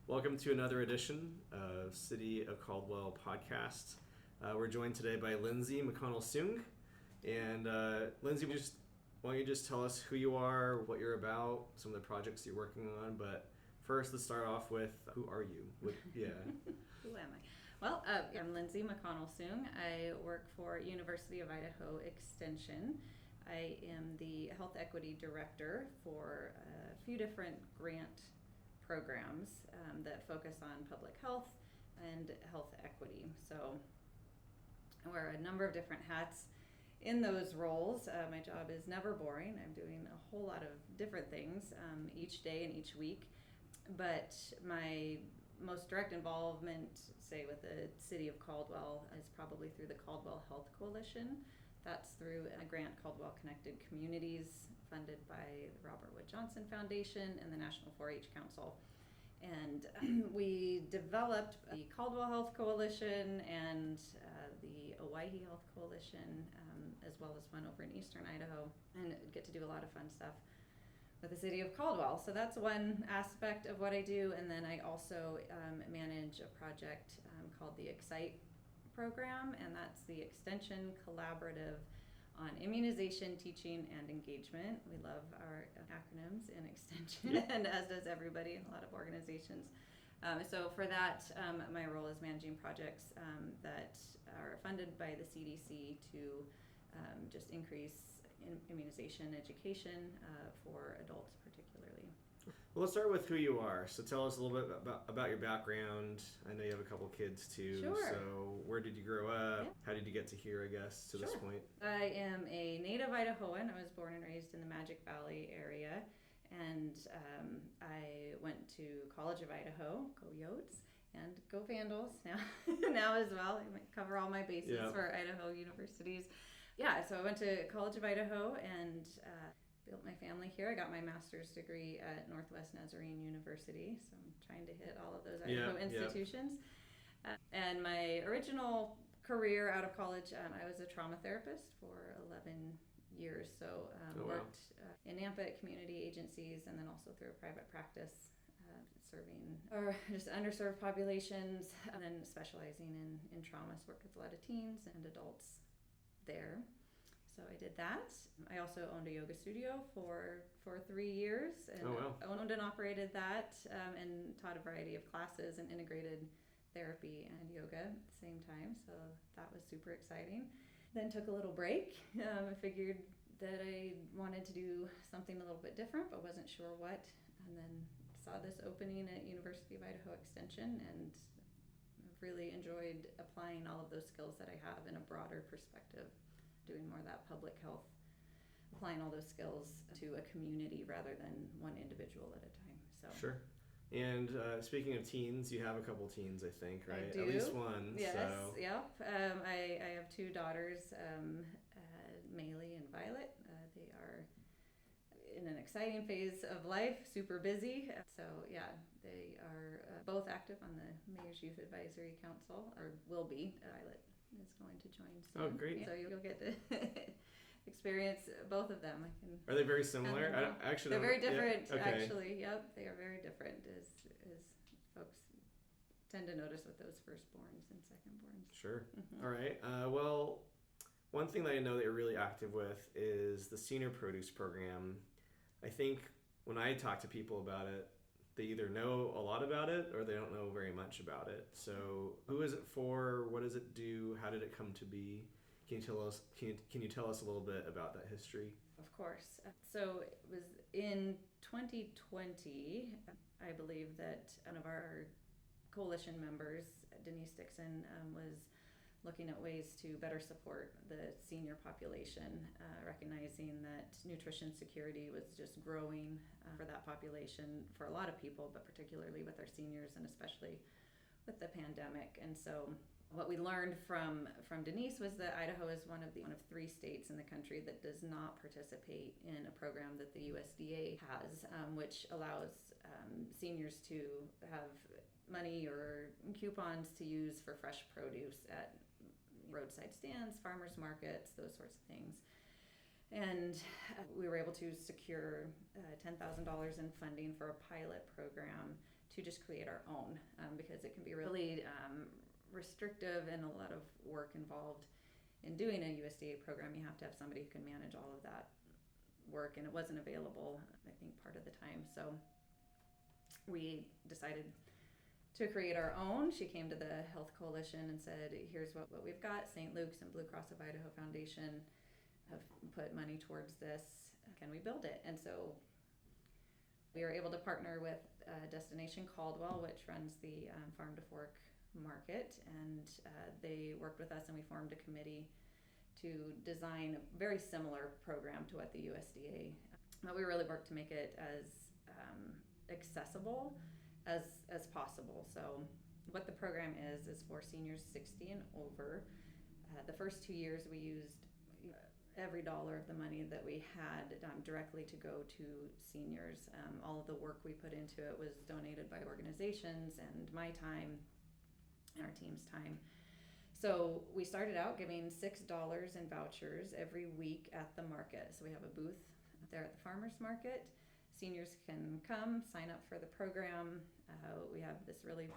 Welcome to another edition of City of Caldwell podcast. We're joined today by Lindsey McConnell-Sung. And Lindsey, why don't you just tell us who you are, what you're about, some of the projects you're working on. But first, let's start off with, who are you? Who am I? Well, I'm Lindsey McConnell-Sung. I work for University of Idaho Extension. I am the Health Equity Director for a few different grant programs that focus on public health and health equity. So I wear a number of different hats in those roles. My job is never boring. I'm doing a whole lot of different things each day and each week. But my most direct involvement, say, with the City of Caldwell is probably through the Caldwell Health Coalition. That's through a grant called Well-Connected Communities, funded by the Robert Wood Johnson Foundation and the National 4-H Council. And we developed the Caldwell Health Coalition and the Owyhee Health Coalition, as well as one over in Eastern Idaho, and get to do a lot of fun stuff with the City of Caldwell. So that's one aspect of what I do. And then I also manage a project called the Excite program, and that's the Extension Collaborative on Immunization, Teaching, and Engagement. We love our acronyms in Extension, and as does everybody in a lot of organizations. So for that, my role is managing projects that are funded by the CDC to just increase immunization education for adults particularly. Well, let's start with who you are. So tell us a little bit about your background. I know you have a couple kids too. Sure. So where did you grow up? Yeah. How did you get to here, I guess, to this point? I am a native Idahoan. I was born and raised in the Magic Valley area. And I went to College of Idaho, go Yotes, and go Vandals now as well. I might cover all my bases for Idaho universities. Yeah, so I went to College of Idaho and built my family here. I got my master's degree at Northwest Nazarene University, so I'm trying to hit all of those Idaho institutions. And my original career out of college, I was a trauma therapist for 11 years. So worked in Nampa at community agencies and then also through a private practice serving or just underserved populations, and then specializing in trauma. So worked with a lot of teens and adults there. So I did that. I also owned a yoga studio for 3 years and owned and operated that and taught a variety of classes and integrated therapy and yoga at the same time. So that was super exciting. Then took a little break. I figured that I wanted to do something a little bit different, but wasn't sure what. And then saw this opening at University of Idaho Extension, and I've really enjoyed applying all of those skills that I have in a broader perspective, doing more of that public health, applying all those skills to a community rather than one individual at a time. So Sure. And speaking of teens, you have a couple teens, I think, right? I do. At least one. Yes, so. Yep. I have two daughters, Maylee and Violet. They are in an exciting phase of life, super busy. So yeah, they are both active on the Mayor's Youth Advisory Council, or will be. Violet is going to join soon. Oh, great. So you'll get to experience both of them. Are they very similar? They're very different, okay. Actually. Yep, they are very different as folks tend to notice with those firstborns and secondborns. Sure. Mm-hmm. All right. Well, one thing that I know that you're really active with is the Senior Produce Program. I think when I talk to people about it, they either know a lot about it or they don't know very much about it. So who is it for? What does it do? How did it come to be? Can you tell us a little bit about that history? Of course. So it was in 2020, I believe, that one of our coalition members, Denise Dixon, was looking at ways to better support the senior population, recognizing that nutrition security was just growing for that population for a lot of people, but particularly with our seniors and especially with the pandemic. And so what we learned from Denise was that Idaho is one of 3 states in the country that does not participate in a program that the USDA has, which allows seniors to have money or coupons to use for fresh produce at roadside stands, farmers markets, those sorts of things. And we were able to secure $10,000 in funding for a pilot program to just create our own, because it can be really restrictive and a lot of work involved in doing a USDA program. You have to have somebody who can manage all of that work, and it wasn't available, I think, part of the time. So we decided to create our own. She came to the Health Coalition and said, here's what we've got. St. Luke's and Blue Cross of Idaho Foundation have put money towards this. Can we build it? And so we were able to partner with Destination Caldwell, which runs the Farm to Fork market, and they worked with us, and we formed a committee to design a very similar program to what the USDA, but we really worked to make it as accessible as possible. So what the program is for seniors 60 and over. The first 2 years we used every dollar of the money that we had directly to go to seniors. All of the work we put into it was donated by organizations, and my time and our team's time. So we started out giving $6 in vouchers every week at the market. So we have a booth there at the farmers market. Seniors can come sign up for the program. We have this really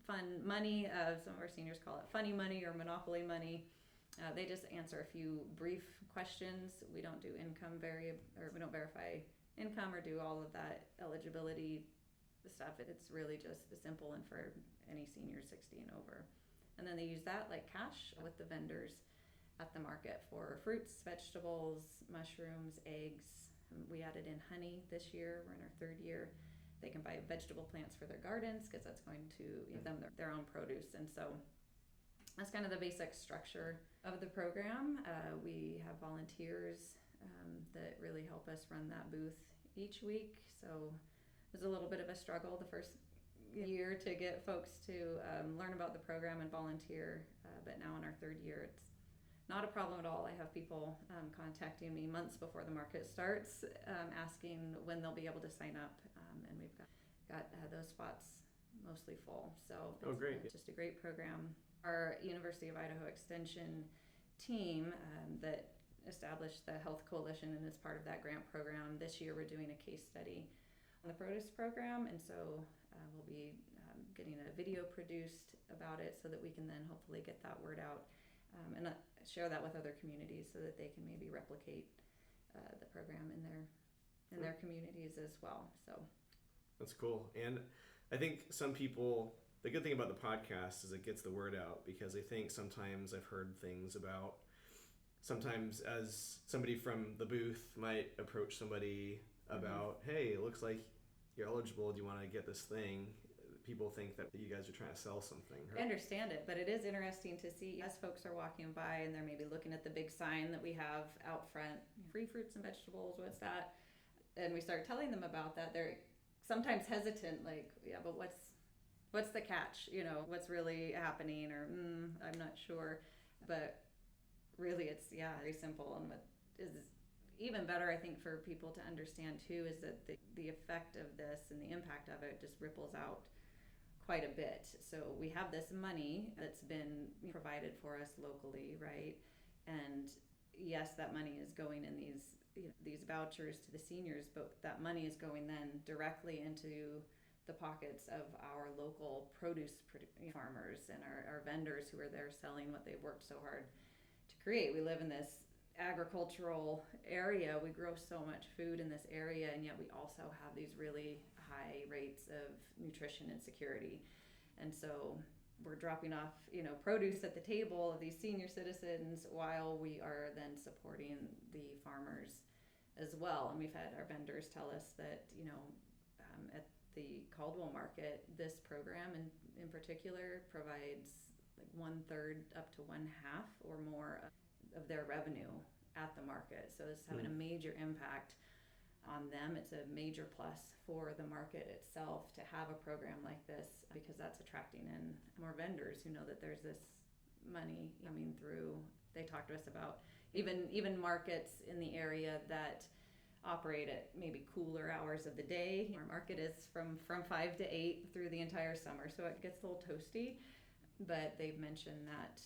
fun money. Some of our seniors call it funny money or monopoly money. They just answer a few brief questions. We don't do we don't verify income or do all of that eligibility stuff. It's really just simple and for any senior 60 and over. And then they use that like cash with the vendors at the market for fruits, vegetables, mushrooms, eggs. We added in honey this year. We're in our 3rd year. They can buy vegetable plants for their gardens because that's going to give them their own produce. And so that's kind of the basic structure of the program. We have volunteers that really help us run that booth each week. So it was a little bit of a struggle the first year to get folks to learn about the program and volunteer, but now in our 3rd year it's not a problem at all. I have people contacting me months before the market starts, asking when they'll be able to sign up, and we've got those spots mostly full. So it's just a great program. Our University of Idaho Extension team that established the Health Coalition and is part of that grant program, this year we're doing a case study on the produce program, and so we'll be getting a video produced about it so that we can then hopefully get that word out and share that with other communities so that they can maybe replicate the program in their communities as well. So that's cool. And I think some people, the good thing about the podcast is it gets the word out, because I think sometimes I've heard things about, sometimes as somebody from the booth might approach somebody about, hey, it looks like you're eligible, do you want to get this thing? People think that you guys are trying to sell something. Right? I understand it, but it is interesting to see as folks are walking by and they're maybe looking at the big sign that we have out front, free fruits and vegetables, what's that? And we start telling them about that. They're sometimes hesitant, like, yeah, but what's the catch? You know, what's really happening? Or I'm not sure. But really it's, very simple. And what is even better, I think, for people to understand too, is that the effect of this and the impact of it just ripples out quite a bit. So we have this money that's been provided for us locally, right? And yes, that money is going in these vouchers to the seniors, but that money is going then directly into the pockets of our local produce farmers and our vendors who are there selling what they've worked so hard to create. We live in this agricultural area. We grow so much food in this area, and yet we also have these really high rates of nutrition insecurity. And so we're dropping off, produce at the table of these senior citizens while we are then supporting the farmers as well. And we've had our vendors tell us that, at the Caldwell market, this program in particular provides like 1/3 up to 1/2 or more of their revenue at the market. So it's having a major impact on them. It's a major plus for the market itself to have a program like this, because that's attracting in more vendors who know that there's this money coming through. They talk to us about even markets in the area that operate at maybe cooler hours of the day. Our market is from 5 to 8 through the entire summer, so it gets a little toasty. But they've mentioned that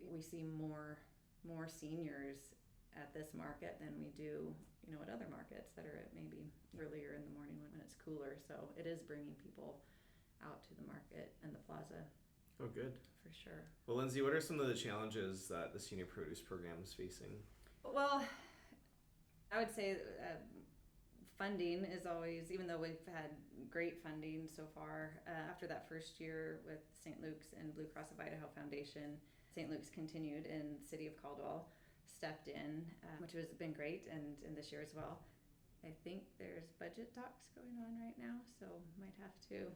we see more seniors at this market than we do, at other markets that are at maybe earlier in the morning when it's cooler. So it is bringing people out to the market and the plaza. Oh, good. For sure. Well, Lindsey, what are some of the challenges that the senior produce program is facing? Well, I would say funding is always, even though we've had great funding so far, after that first year with St. Luke's and Blue Cross of Idaho Foundation, St. Luke's continued and City of Caldwell stepped in, which has been great, and this year as well. I think there's budget talks going on right now, so might have to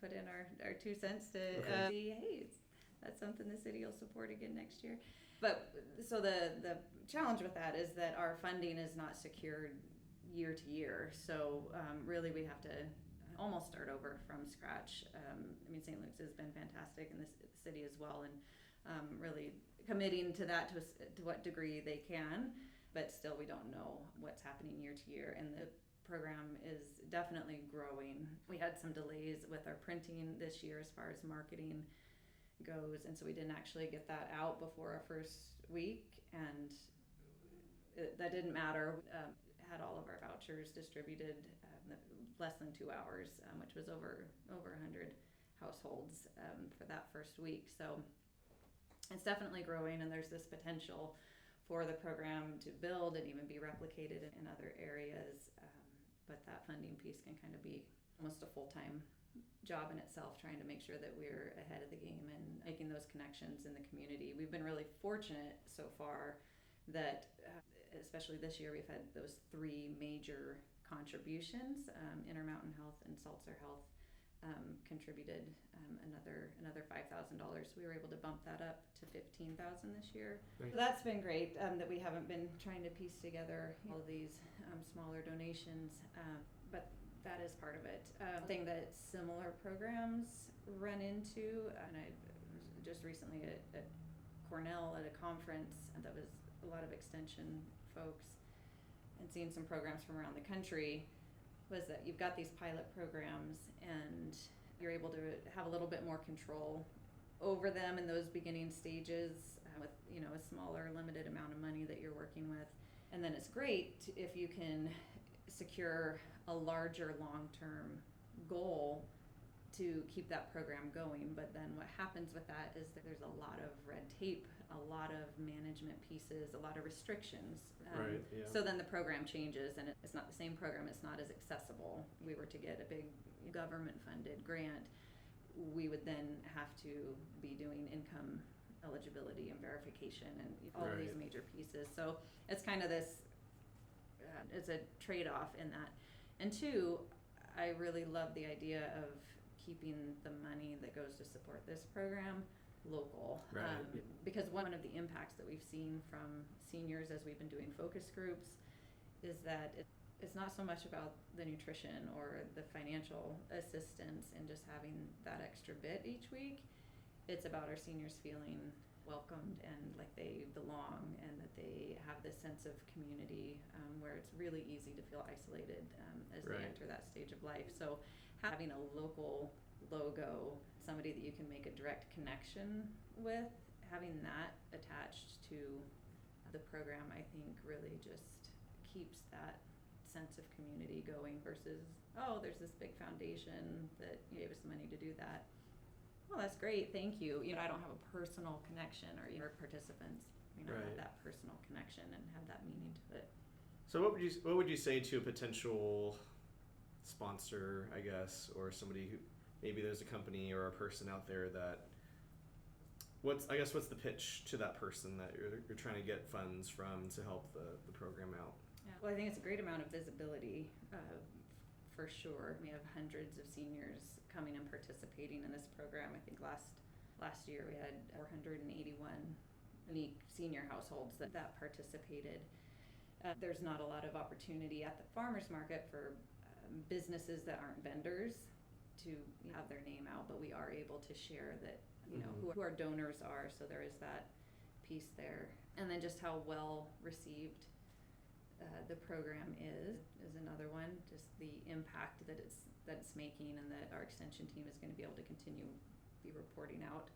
put in our 2 cents to see, hey, that's something the city will support again next year. But so the challenge with that is that our funding is not secured year to year. So really we have to almost start over from scratch. I mean, St. Luke's has been fantastic, and the city as well, and really committing to that to what degree they can. But still, we don't know what's happening year to year, and the program is definitely growing. We had some delays with our printing this year as far as marketing goes, and so we didn't actually get that out before our first week, and that didn't matter. Had all of our vouchers distributed less than 2 hours, which was over 100 households for that first week. So it's definitely growing, and there's this potential for the program to build and even be replicated in other areas. But that funding piece can kind of be almost a full-time job in itself, trying to make sure that we're ahead of the game and making those connections in the community. We've been really fortunate so far that, especially this year, we've had those 3 major contributions. Intermountain Health and Seltzer Health contributed another $5,000. We were able to bump that up to $15,000 this year. Right. So that's been great, that we haven't been trying to piece together all of these smaller donations, but that is part of it. Thing that similar programs run into, and I was just recently at Cornell at a conference that was a lot of extension folks, and seeing some programs from around the country, was that you've got these pilot programs and you're able to have a little bit more control over them in those beginning stages with a smaller limited amount of money that you're working with. And then it's great if you can secure a larger long-term goal to keep that program going. But then what happens with that is that there's a lot of red tape, a lot of management pieces, a lot of restrictions. Right, yeah. So then the program changes, and it's not the same program. It's not as accessible. We were to get a big government-funded grant, we would then have to be doing income eligibility and verification and all of these major pieces. So it's kind of this, it's a trade-off in that. And 2, I really love the idea of keeping the money that goes to support this program local. Because one of the impacts that we've seen from seniors as we've been doing focus groups is that it's not so much about the nutrition or the financial assistance and just having that extra bit each week. It's about our seniors feeling welcomed and like they belong, and that they have this sense of community where it's really easy to feel isolated as they enter that stage of life. So having a local logo, somebody that you can make a direct connection with, having that attached to the program, I think really just keeps that sense of community going versus, oh, there's this big foundation that gave us the money to do that. Well, that's great, thank you. I don't have a personal connection, or participants, have that personal connection and have that meaning to it. So what would you say to a potential sponsor, I guess, or somebody who, maybe there's a company or a person out there that, what's the pitch to that person that you're trying to get funds from to help the program out? Yeah. Well, I think it's a great amount of visibility, for sure. We have hundreds of seniors coming and participating in this program. I think last year we had 481 unique senior households that participated. There's not a lot of opportunity at the farmers market for businesses that aren't vendors to have their name out, but we are able to share that, who our donors are. So there is that piece there. And then just how well received the program is another one. Just the impact that it's making, and that our extension team is going to be able to continue be reporting out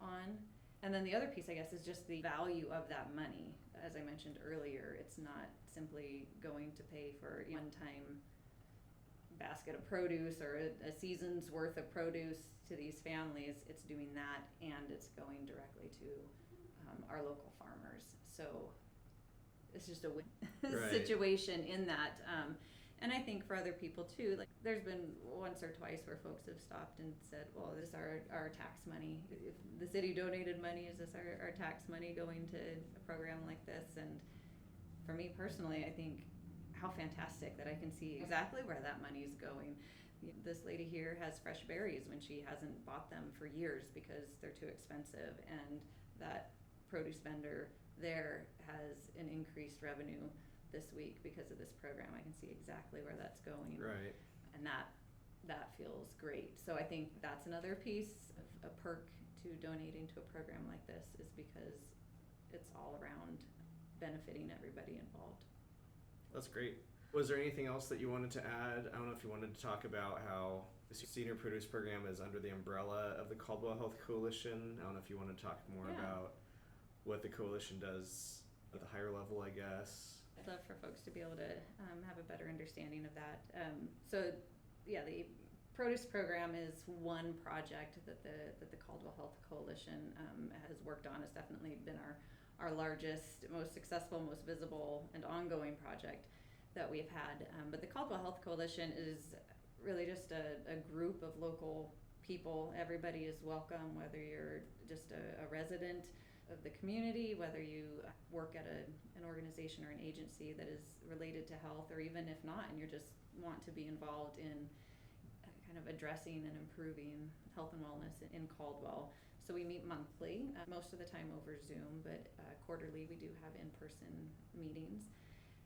on. And then the other piece, I guess, is just the value of that money. As I mentioned earlier, it's not simply going to pay for one-time basket of produce or a season's worth of produce to these families. It's doing that, and it's going directly to our local farmers. So it's just a win situation in that. And I think for other people too, like there's been once or twice where folks have stopped and said, well, this is our tax money. If the city donated money, is this our tax money going to a program like this? And for me personally, I think how fantastic that I can see exactly where that money is going. This lady here has fresh berries when she hasn't bought them for years because they're too expensive, and that produce vendor there has an increased revenue this week because of this program. I can see exactly where that's going. Right. And that feels great. So I think that's another piece of a perk to donating to a program like this, is because it's all around benefiting everybody involved. That's great. Was there anything else that you wanted to add? I don't know if you wanted to talk about how the Senior Produce Program is under the umbrella of the Caldwell Health Coalition. I don't know if you want to talk more about what the coalition does at the higher level, I guess. I'd love for folks to be able to have a better understanding of that. So the produce program is one project that the Caldwell Health Coalition has worked on. It's definitely been our largest, most successful, most visible, and ongoing project that we've had. But the Caldwell Health Coalition is really just a group of local people. Everybody is welcome, whether you're just a resident of the community, whether you work at an organization or an agency that is related to health, or even if not, and you just want to be involved in kind of addressing and improving health and wellness in Caldwell. So we meet monthly, most of the time over Zoom, but quarterly we do have in-person meetings.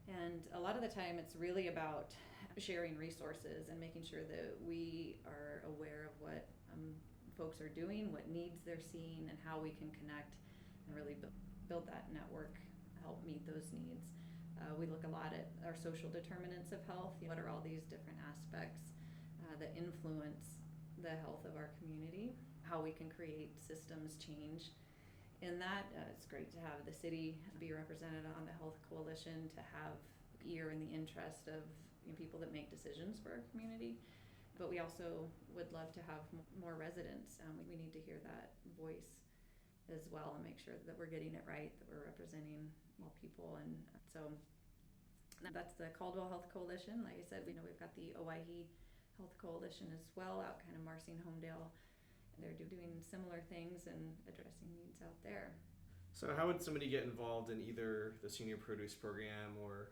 And a lot of the time it's really about sharing resources and making sure that we are aware of what folks are doing, what needs they're seeing, and how we can connect and really build that network, help meet those needs. We look a lot at our social determinants of health. What are all these different aspects that influence the health of our community, how we can create systems change in that. It's great to have the city be represented on the Health Coalition, to have ear in the interest of people that make decisions for our community. But we also would love to have more residents. We need to hear that voice as well and make sure that we're getting it right, that we're representing all people. And so that's the Caldwell Health Coalition. Like I said, we know we've got the Owyhee Health Coalition as well, out kind of Marsing, Homedale. They're doing similar things and addressing needs out there. So how would somebody get involved in either the Senior Produce Program or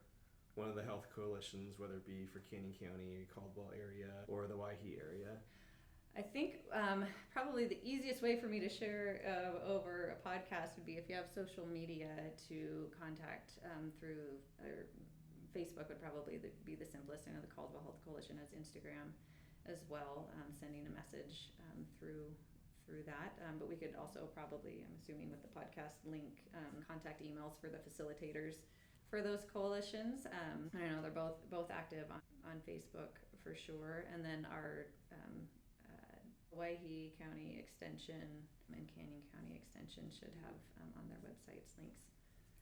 one of the health coalitions, whether it be for Canyon County, Caldwell area, or the Owyhee area? I think probably the easiest way for me to share over a podcast would be if you have social media to contact through Facebook would probably be the simplest. I know the Caldwell Health Coalition has Instagram as well, sending a message through that. But we could also probably, I'm assuming with the podcast link, contact emails for the facilitators for those coalitions. I know they're both active on Facebook for sure. And then our Owyhee County Extension and Canyon County Extension should have on their websites links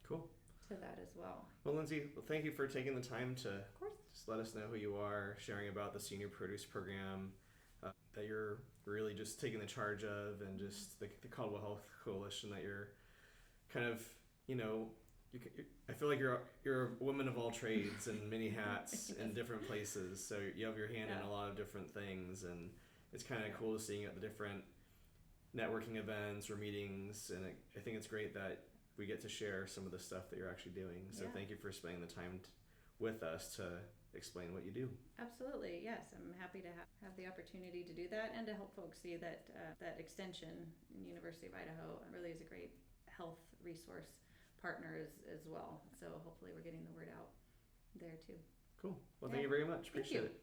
Cool. to that as well. Well, Lindsey, thank you for taking the time to Of course. just let us know who you are, sharing about the Senior Produce Program that you're really just taking the charge of, and just the Caldwell Health Coalition that you're kind of, I feel like you're a woman of all trades and many hats in different places. So you have your hand in a lot of different things, and it's kind of cool seeing at the different networking events or meetings. And I think it's great that we get to share some of the stuff that you're actually doing. So thank you for spending the time with us to explain what you do. Absolutely, yes. I'm happy to have the opportunity to do that, and to help folks see that that extension in University of Idaho really is a great health resource partner as well. So hopefully we're getting the word out there too. Cool. Well, thank you very much. Appreciate it.